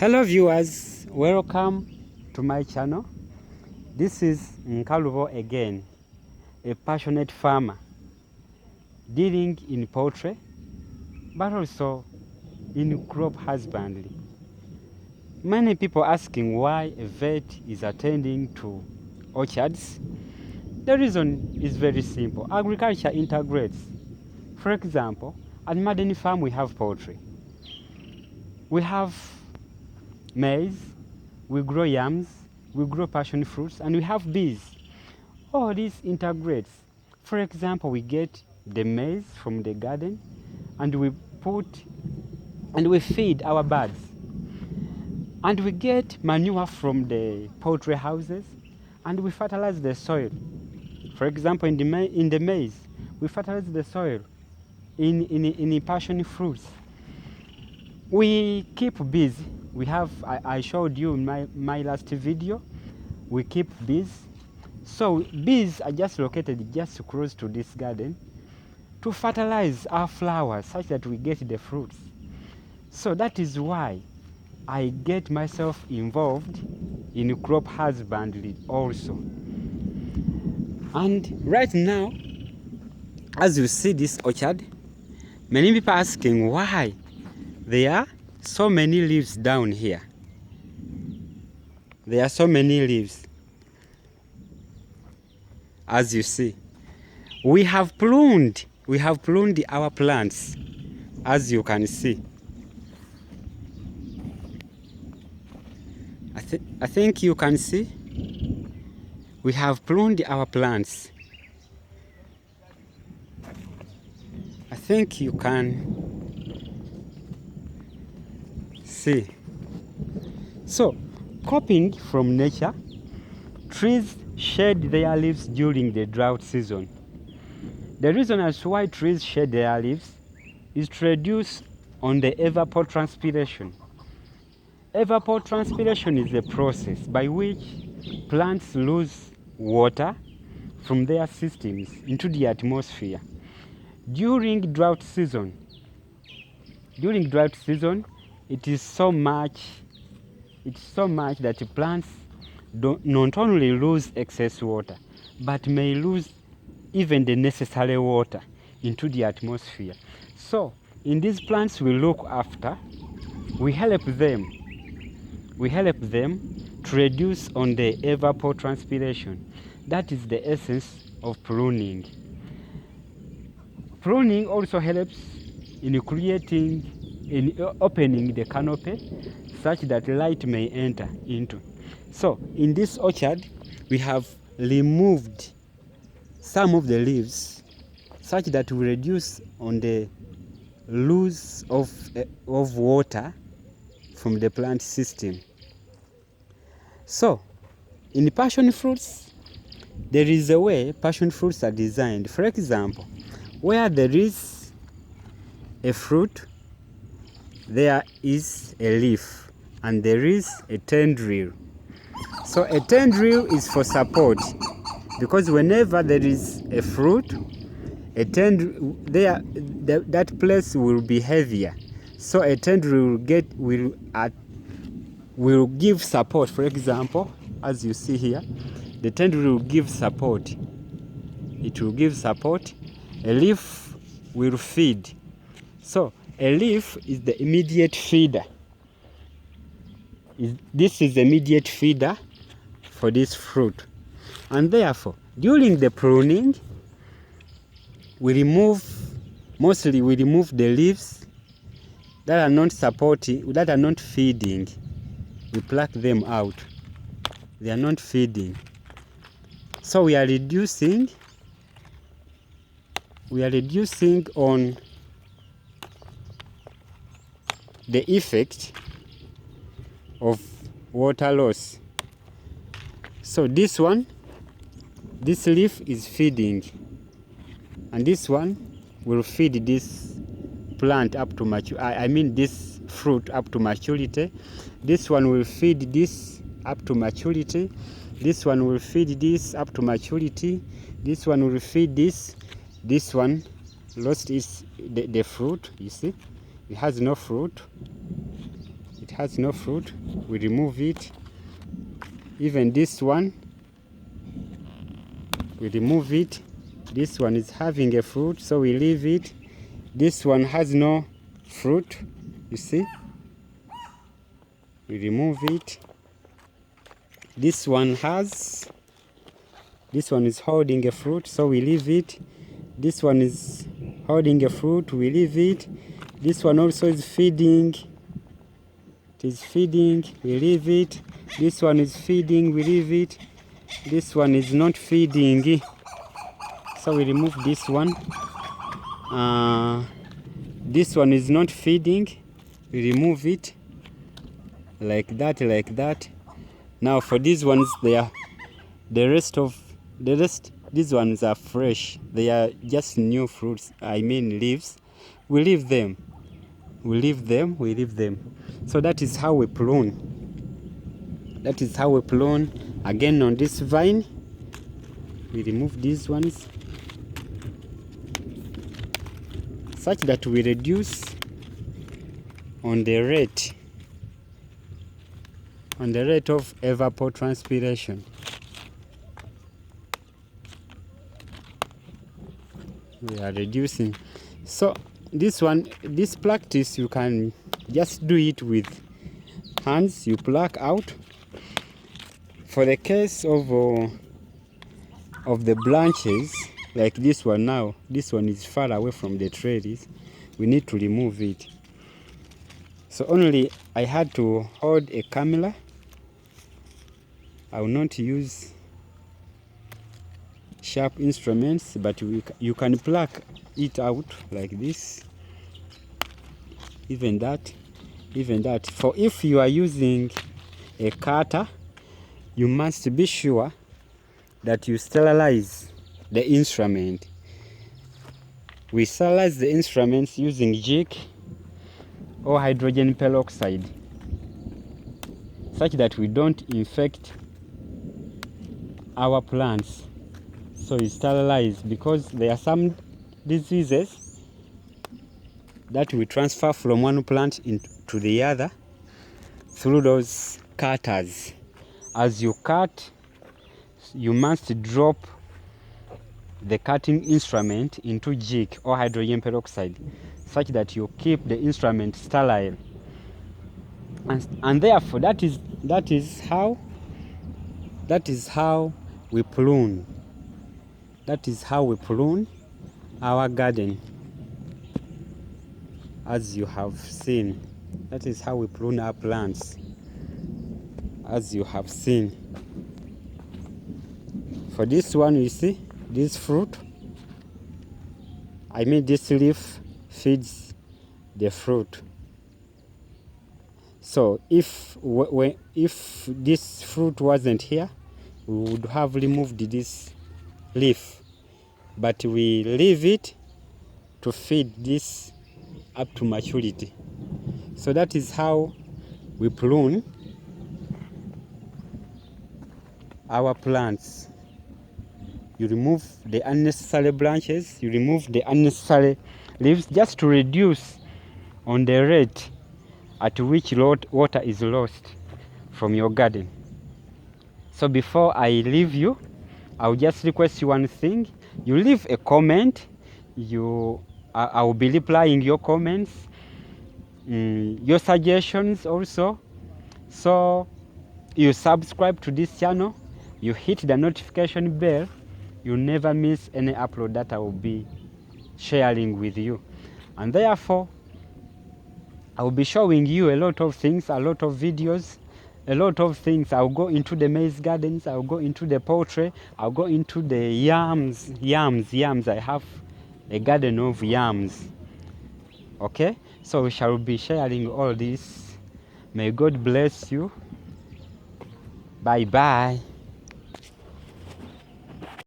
Hello viewers, welcome to my channel. This is Nkalubo again, a passionate farmer dealing in poultry but also in crop husbandry. Many people asking why a vet is attending to orchards. The reason is very simple. Agriculture integrates. For example, at Madeni Farm we have poultry. We have maize, we grow yams, we grow passion fruits, and we have bees. All this integrates. For example, we get the maize from the garden and we feed our birds. And we get manure from the poultry houses and we fertilize the soil. For example, in the maize, we fertilize the soil. In passion fruits, we keep bees. We have, I showed you in my last video, we keep bees. So bees are just located just close to this garden to fertilize our flowers such that we get the fruits. So that is why I get myself involved in crop husbandry also. And right now, as you see this orchard, many people are asking why there are so many leaves down here. There are so many leaves. As you see, we have pruned our plants, as you can see. I think you can see. We have pruned our plants. I think you can see. So, copying from nature, trees shed their leaves during the drought season. The reason as to why trees shed their leaves is to reduce on the evapotranspiration. Evapotranspiration is a process by which plants lose water from their systems into the atmosphere. During drought season, it is so much that plants not only lose excess water, but may lose even the necessary water into the atmosphere. So, in these plants we look after, we help them to reduce on the evapotranspiration. That is the essence of pruning. Pruning also helps in opening the canopy such that light may enter into. So in this orchard we have removed some of the leaves such that we reduce on the loss of water from the plant system. So in passion fruits, there is a way passion fruits are designed. For example, where there is a fruit, there is a leaf and there is a tendril. So a tendril is for support, because whenever there is a fruit, a tendril there, that place will be heavier. So a tendril will give support. For example, as you see here, the tendril will give support. It will give support. A leaf will feed. So a leaf is the immediate feeder. This is the immediate feeder for this fruit. And therefore, during the pruning, we remove the leaves that are not supporting, that are not feeding. We pluck them out. They are not feeding. So we are reducing on the effect of water loss. So this leaf is feeding, and this one will feed this plant up to maturity. I mean this fruit up to maturity. This one will feed this up to maturity. This one will feed this up to maturity. This one will feed this. This one lost the fruit. You see, it has no fruit. It has no fruit, we remove it. Even this one, we remove it. This one is having a fruit, so we leave it. This one has no fruit, you see, we remove it. This one is holding a fruit, so we leave it. This one is holding a fruit, we leave it. This one also is feeding. It is feeding, we leave it. This one is feeding, we leave it. This one is not feeding, so we remove this one. This one is not feeding, we remove it. Like that. Now for these ones, these ones are fresh. They are just new fruits, I mean leaves. We leave them. So that is how we prune. Again, on this vine, we remove these ones such that we reduce on the rate of evapotranspiration. We are reducing. So this practice, you can just do it with hands. You pluck out. For the case of the branches, like this one now, this one is far away from the trees, we need to remove it. So only I had to hold a camera. I will not use sharp instruments, but you can pluck it out like this. Even that. For if you are using a cutter, you must be sure that you sterilize the instrument. We sterilize the instruments using zinc or hydrogen peroxide, such that we don't infect our plants. So you sterilize, because there are some diseases that we transfer from one plant into the other through those cutters. As you cut, you must drop the cutting instrument into zinc or hydrogen peroxide, such that you keep the instrument sterile. And therefore, that is how we prune. That is how we prune our garden, as you have seen. That is how we prune our plants, as you have seen. For this one, you see, this fruit, I mean this leaf feeds the fruit. So if this fruit wasn't here, we would have removed this leaf, but we leave it to feed this up to maturity. So that is how we prune our plants. You remove the unnecessary branches, you remove the unnecessary leaves, just to reduce on the rate at which water is lost from your garden. So before I leave you, I'll just request you one thing. You leave a comment. I will be replying your comments, your suggestions also. So you subscribe to this channel, you hit the notification bell, you never miss any upload that I will be sharing with you. And therefore, I will be showing you a lot of things, a lot of videos, a lot of things. I'll go into the maize gardens, I'll go into the poultry, I'll go into the yams. I have a garden of yams. Okay, so we shall be sharing all this. May God bless you. Bye bye.